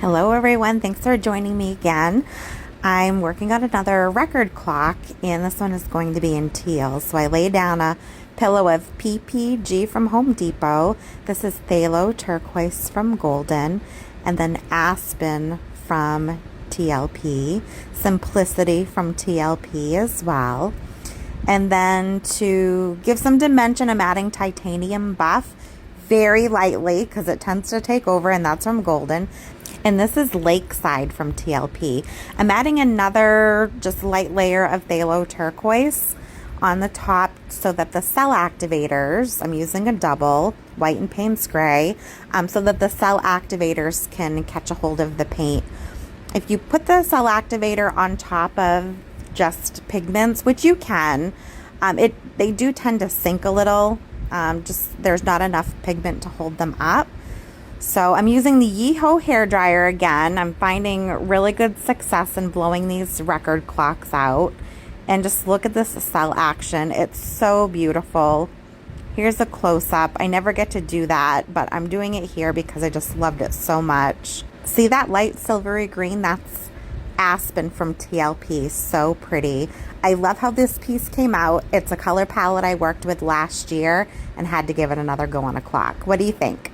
Hello everyone, thanks for joining me again. I'm working on another record clock and this one is going to be in teal. So I laid down a pillow of PPG from Home Depot. This is Phthalo Turquoise from Golden, and then Aspen from TLP, Simplicity from TLP as well. And then to give some dimension, I'm adding titanium buff very lightly because it tends to take over, and that's from Golden. And this is Lakeside from TLP. I'm adding another just light layer of Phthalo Turquoise on the top so that the cell activators, I'm using a double, white and Paynes gray, so that the cell activators can catch a hold of the paint. If you put the cell activator on top of just pigments, which you can, they do tend to sink a little. Just there's not enough pigment to hold them up. So I'm using the Yeeho hairdryer again. I'm finding really good success in blowing these record clocks out. And just look at this cell action. It's so beautiful. Here's a close-up. I never get to do that, but I'm doing it here because I just loved it so much. See that light silvery green? That's Aspen from TLP. So pretty. I love how this piece came out. It's a color palette I worked with last year and had to give it another go on a clock. What do you think?